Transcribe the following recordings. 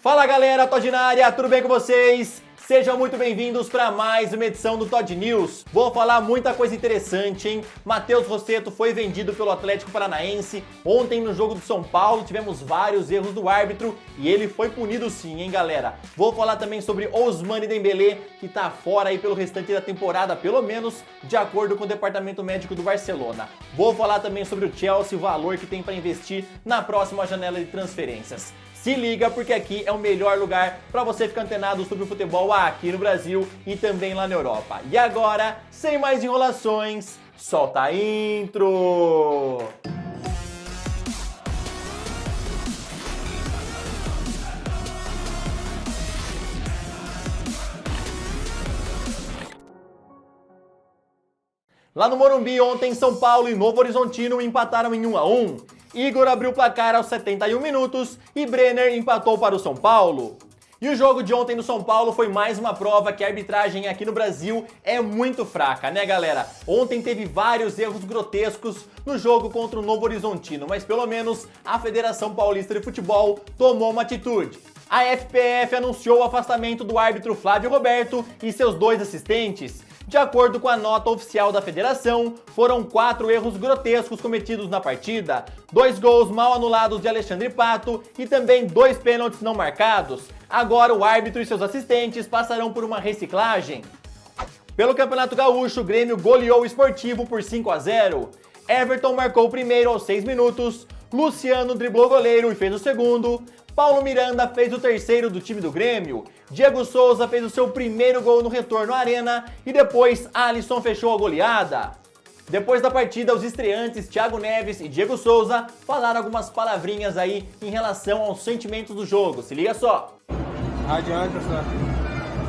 Fala galera, Todd na área, tudo bem com vocês? Sejam muito bem-vindos para mais uma edição do Todd News. Vou falar muita coisa interessante, hein? Matheus Rossetto foi vendido pelo Atlético Paranaense. Ontem no jogo do São Paulo tivemos vários erros do árbitro e ele foi punido sim, hein galera? Vou falar também sobre Ousmane Dembélé, que tá fora aí pelo restante da temporada, pelo menos de acordo com o departamento médico do Barcelona. Vou falar também sobre o Chelsea, o valor que tem para investir na próxima janela de transferências. Se liga porque aqui é o melhor lugar para você ficar antenado sobre o futebol aqui no Brasil e também lá na Europa. E agora, sem mais enrolações, solta a intro! Lá no Morumbi ontem, São Paulo e Novo Horizontino empataram em 1-1. Igor abriu o placar aos 71 minutos e Brenner empatou para o São Paulo. E o jogo de ontem no São Paulo foi mais uma prova que a arbitragem aqui no Brasil é muito fraca, né galera? Ontem teve vários erros grotescos no jogo contra o Novo Horizontino, mas pelo menos a Federação Paulista de Futebol tomou uma atitude. A FPF anunciou o afastamento do árbitro Flávio Roberto e seus 2 assistentes. De acordo com a nota oficial da federação, foram 4 erros grotescos cometidos na partida, 2 gols mal anulados de Alexandre Pato e também 2 pênaltis não marcados. Agora o árbitro e seus assistentes passarão por uma reciclagem. Pelo Campeonato Gaúcho, o Grêmio goleou o Sportivo por 5-0. Everton marcou o primeiro aos 6 minutos, Luciano driblou o goleiro e fez o segundo, Paulo Miranda fez o terceiro do time do Grêmio, Diego Souza fez o seu primeiro gol no retorno à arena e depois Alisson fechou a goleada. Depois da partida, os estreantes Thiago Neves e Diego Souza falaram algumas palavrinhas aí em relação aos sentimentos do jogo. Se liga só. Adiante essa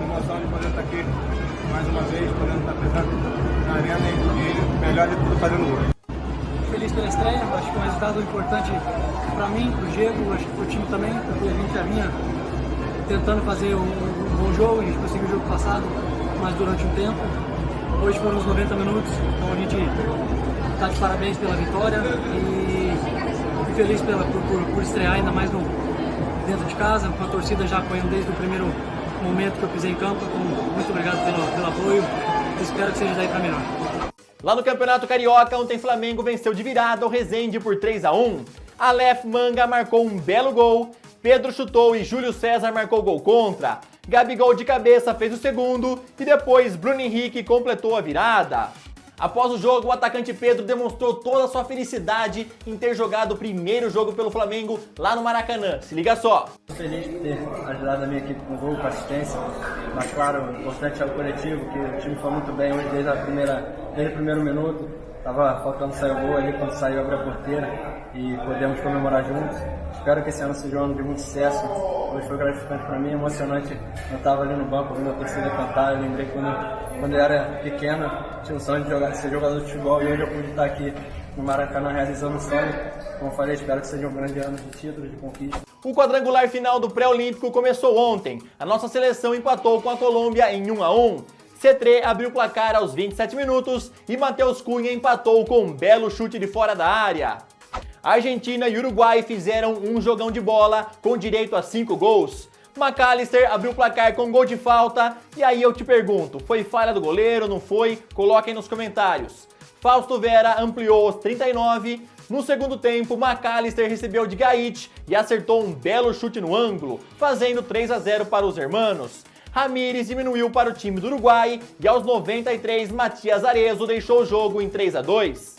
emoção de poder estar aqui mais uma vez, podendo estar presente na arena e melhor de tudo fazendo gol. Feliz pela estreia, acho que é um resultado importante para mim, para o Diego, acho que para o time também, porque a gente já vinha tentando fazer um bom jogo, a gente conseguiu o jogo passado, mas durante um tempo. Hoje foram os 90 minutos, então a gente está de parabéns pela vitória e feliz por estrear ainda mais dentro de casa, com a torcida já apoiando desde o primeiro momento que eu pisei em campo, então muito obrigado pelo apoio, espero que seja daí para melhor. Lá no Campeonato Carioca, ontem Flamengo venceu de virada o Resende por 3-1. Aleph Manga marcou um belo gol, Pedro chutou e Júlio César marcou gol contra. Gabigol de cabeça fez o segundo e depois Bruno Henrique completou a virada. Após o jogo, o atacante Pedro demonstrou toda a sua felicidade em ter jogado o primeiro jogo pelo Flamengo lá no Maracanã. Se liga só. Estou feliz por ter ajudado a minha equipe com gol, com assistência, mas claro, o importante é o coletivo, que o time foi muito bem hoje desde o primeiro minuto. Tava faltando sair o gol ali, quando saiu abriu a porteira e podemos comemorar juntos. Espero que esse ano seja um ano de muito sucesso. Hoje foi gratificante para mim, emocionante. Eu estava ali no banco vendo a torcida cantar. Eu lembrei quando eu era pequeno, tinha o sonho de ser jogador de futebol e hoje eu pude estar aqui no Maracanã realizando o sonho. Como eu falei, espero que seja um grande ano de títulos, de conquista. O quadrangular final do pré-olímpico começou ontem. A nossa seleção empatou com a Colômbia em 1-1. Cetré abriu o placar aos 27 minutos e Matheus Cunha empatou com um belo chute de fora da área. Argentina e Uruguai fizeram um jogão de bola com direito a 5 gols. McAllister abriu o placar com gol de falta e aí eu te pergunto, foi falha do goleiro, não foi? Coloquem nos comentários. Fausto Vera ampliou aos 39. No segundo tempo, McAllister recebeu de Gaite e acertou um belo chute no ângulo, fazendo 3-0 para os hermanos. Ramírez diminuiu para o time do Uruguai e aos 93, Matias Arezzo deixou o jogo em 3-2.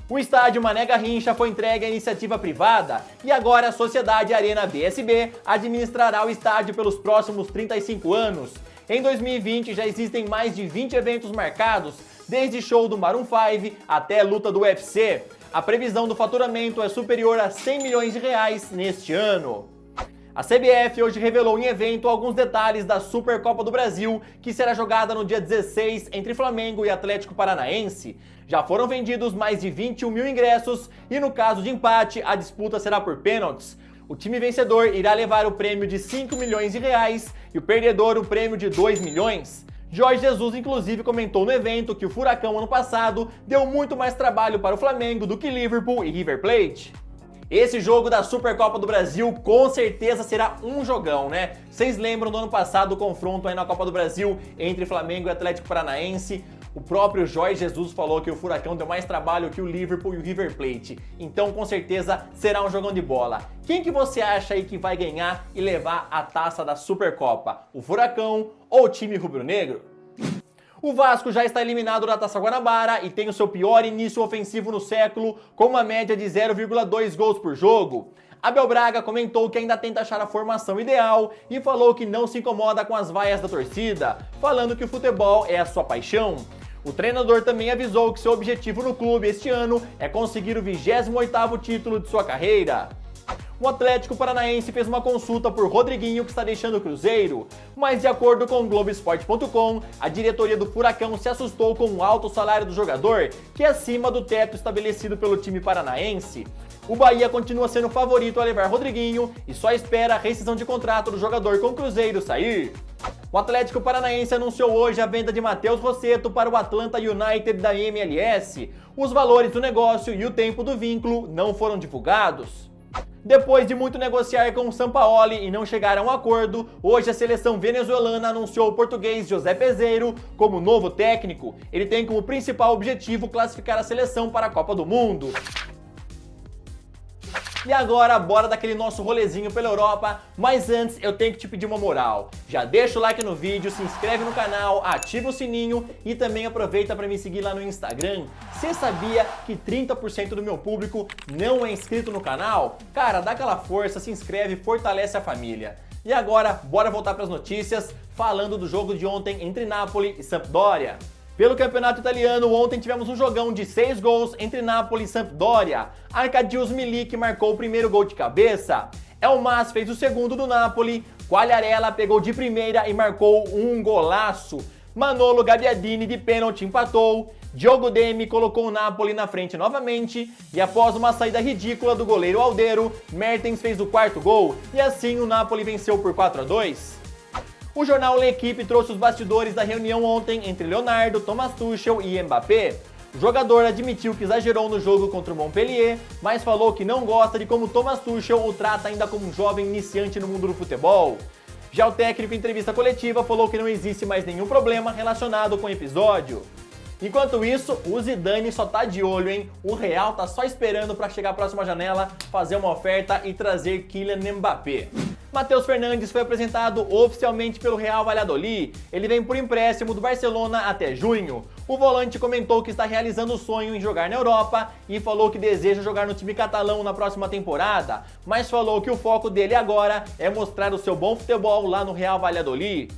O estádio Mané Garrincha foi entregue à iniciativa privada e agora a Sociedade Arena BSB administrará o estádio pelos próximos 35 anos. Em 2020 já existem mais de 20 eventos marcados, desde show do Maroon 5 até luta do UFC. A previsão do faturamento é superior a 100 milhões de reais neste ano. A CBF hoje revelou em evento alguns detalhes da Supercopa do Brasil, que será jogada no dia 16 entre Flamengo e Atlético Paranaense. Já foram vendidos mais de 21 mil ingressos e no caso de empate, a disputa será por pênaltis. O time vencedor irá levar o prêmio de 5 milhões de reais e o perdedor o prêmio de 2 milhões. Jorge Jesus, inclusive, comentou no evento que o Furacão ano passado deu muito mais trabalho para o Flamengo do que Liverpool e River Plate. Esse jogo da Supercopa do Brasil com certeza será um jogão, né? Vocês lembram do ano passado o confronto aí na Copa do Brasil entre Flamengo e Atlético Paranaense? O próprio Jorge Jesus falou que o Furacão deu mais trabalho que o Liverpool e o River Plate. Então, com certeza, será um jogão de bola. Quem que você acha aí que vai ganhar e levar a taça da Supercopa? O Furacão ou o time rubro-negro? O Vasco já está eliminado da Taça Guanabara e tem o seu pior início ofensivo no século, com uma média de 0,2 gols por jogo. Abel Braga comentou que ainda tenta achar a formação ideal e falou que não se incomoda com as vaias da torcida, falando que o futebol é a sua paixão. O treinador também avisou que seu objetivo no clube este ano é conseguir o 28º título de sua carreira. O Atlético Paranaense fez uma consulta por Rodriguinho, que está deixando o Cruzeiro, mas de acordo com o Globoesporte.com, a diretoria do Furacão se assustou com o alto salário do jogador, que é acima do teto estabelecido pelo time paranaense. O Bahia continua sendo o favorito a levar Rodriguinho e só espera a rescisão de contrato do jogador com o Cruzeiro sair. O Atlético Paranaense anunciou hoje a venda de Matheus Rossetto para o Atlanta United da MLS. Os valores do negócio e o tempo do vínculo não foram divulgados. Depois de muito negociar com o Sampaoli e não chegar a um acordo, hoje a seleção venezuelana anunciou o português José Peseiro como novo técnico. Ele tem como principal objetivo classificar a seleção para a Copa do Mundo. E agora, bora daquele nosso rolezinho pela Europa, mas antes eu tenho que te pedir uma moral. Já deixa o like no vídeo, se inscreve no canal, ativa o sininho e também aproveita para me seguir lá no Instagram. Você sabia que 30% do meu público não é inscrito no canal? Cara, dá aquela força, se inscreve, fortalece a família. E agora, bora voltar para as notícias, falando do jogo de ontem entre Napoli e Sampdoria. Pelo campeonato italiano, ontem tivemos um jogão de 6 gols entre Napoli e Sampdoria. Arkadiusz Milik marcou o primeiro gol de cabeça. Elmas fez o segundo do Napoli. Quagliarella pegou de primeira e marcou um golaço. Manolo Gabbiadini de pênalti empatou. Diogo Demi colocou o Napoli na frente novamente. E após uma saída ridícula do goleiro Aldeiro, Mertens fez o quarto gol. E assim o Napoli venceu por 4-2. O jornal L'Equipe trouxe os bastidores da reunião ontem entre Leonardo, Thomas Tuchel e Mbappé. O jogador admitiu que exagerou no jogo contra o Montpellier, mas falou que não gosta de como Thomas Tuchel o trata ainda como um jovem iniciante no mundo do futebol. Já o técnico em entrevista coletiva falou que não existe mais nenhum problema relacionado com o episódio. Enquanto isso, o Zidane só tá de olho, hein? O Real tá só esperando para chegar à próxima janela, fazer uma oferta e trazer Kylian Mbappé. Matheus Fernandes foi apresentado oficialmente pelo Real Valladolid. Ele vem por empréstimo do Barcelona até junho. O volante comentou que está realizando o sonho em jogar na Europa e falou que deseja jogar no time catalão na próxima temporada, mas falou que o foco dele agora é mostrar o seu bom futebol lá no Real Valladolid.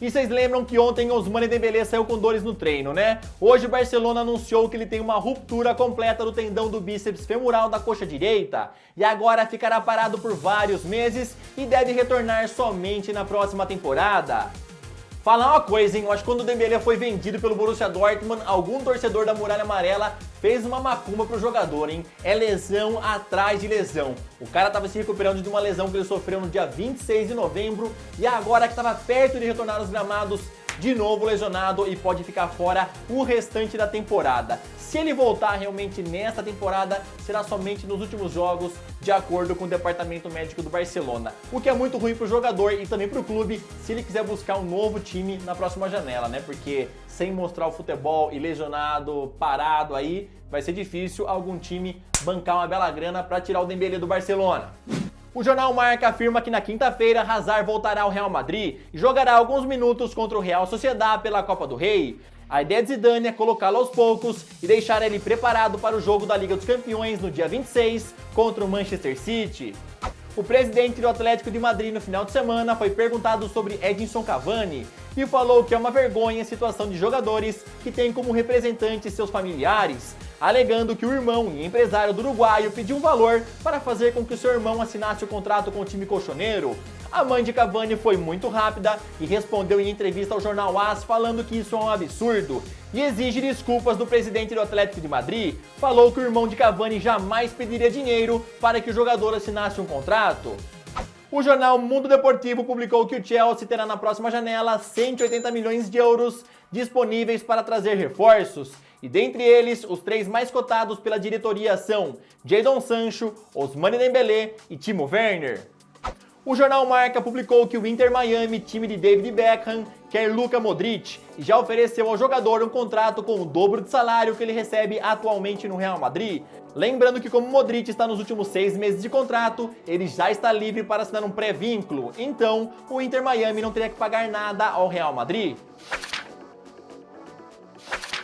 E vocês lembram que ontem Ousmane Dembélé saiu com dores no treino, né? Hoje o Barcelona anunciou que ele tem uma ruptura completa do tendão do bíceps femoral da coxa direita e agora ficará parado por vários meses e deve retornar somente na próxima temporada. Falar uma coisa, hein? Eu acho que quando o Dembélé foi vendido pelo Borussia Dortmund, algum torcedor da Muralha Amarela fez uma macumba pro jogador, hein? É lesão atrás de lesão. O cara tava se recuperando de uma lesão que ele sofreu no dia 26 de novembro e agora que tava perto de retornar aos gramados, de novo lesionado e pode ficar fora o restante da temporada. Se ele voltar realmente nesta temporada, será somente nos últimos jogos, de acordo com o departamento médico do Barcelona. O que é muito ruim pro jogador e também pro clube, se ele quiser buscar um novo time na próxima janela, né? Porque sem mostrar o futebol e lesionado, parado aí, vai ser difícil algum time bancar uma bela grana para tirar o Dembélé do Barcelona. O jornal Marca afirma que na quinta-feira Hazard voltará ao Real Madrid e jogará alguns minutos contra o Real Sociedad pela Copa do Rei. A ideia de Zidane é colocá-lo aos poucos e deixar ele preparado para o jogo da Liga dos Campeões no dia 26 contra o Manchester City. O presidente do Atlético de Madrid no final de semana foi perguntado sobre Edinson Cavani e falou que é uma vergonha a situação de jogadores que têm como representantes seus familiares, alegando que o irmão e empresário do uruguaio pediu um valor para fazer com que o seu irmão assinasse o contrato com o time colchoneiro. A mãe de Cavani foi muito rápida e respondeu em entrevista ao jornal AS falando que isso é um absurdo e exige desculpas do presidente do Atlético de Madrid. Falou que o irmão de Cavani jamais pediria dinheiro para que o jogador assinasse um contrato. O jornal Mundo Deportivo publicou que o Chelsea terá na próxima janela 180 milhões de euros disponíveis para trazer reforços. E dentre eles, os 3 mais cotados pela diretoria são Jadon Sancho, Ousmane Dembélé e Timo Werner. O jornal Marca publicou que o Inter Miami, time de David Beckham, quer Luka Modric e já ofereceu ao jogador um contrato com o dobro de salário que ele recebe atualmente no Real Madrid. Lembrando que como Modric está nos últimos 6 meses de contrato, ele já está livre para assinar um pré-vínculo, então o Inter Miami não teria que pagar nada ao Real Madrid.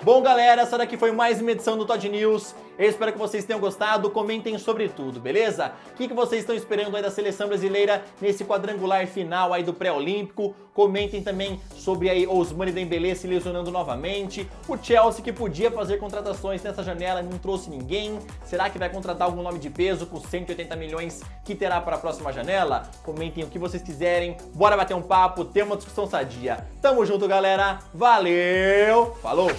Bom, galera, essa daqui foi mais uma edição do Todd News. Eu espero que vocês tenham gostado, comentem sobre tudo, beleza? O que vocês estão esperando aí da seleção brasileira nesse quadrangular final aí do pré-olímpico? Comentem também sobre aí Ousmane Dembélé se lesionando novamente, o Chelsea que podia fazer contratações nessa janela e não trouxe ninguém. Será que vai contratar algum nome de peso com 180 milhões que terá para a próxima janela? Comentem o que vocês quiserem, bora bater um papo, ter uma discussão sadia. Tamo junto, galera, valeu, falou!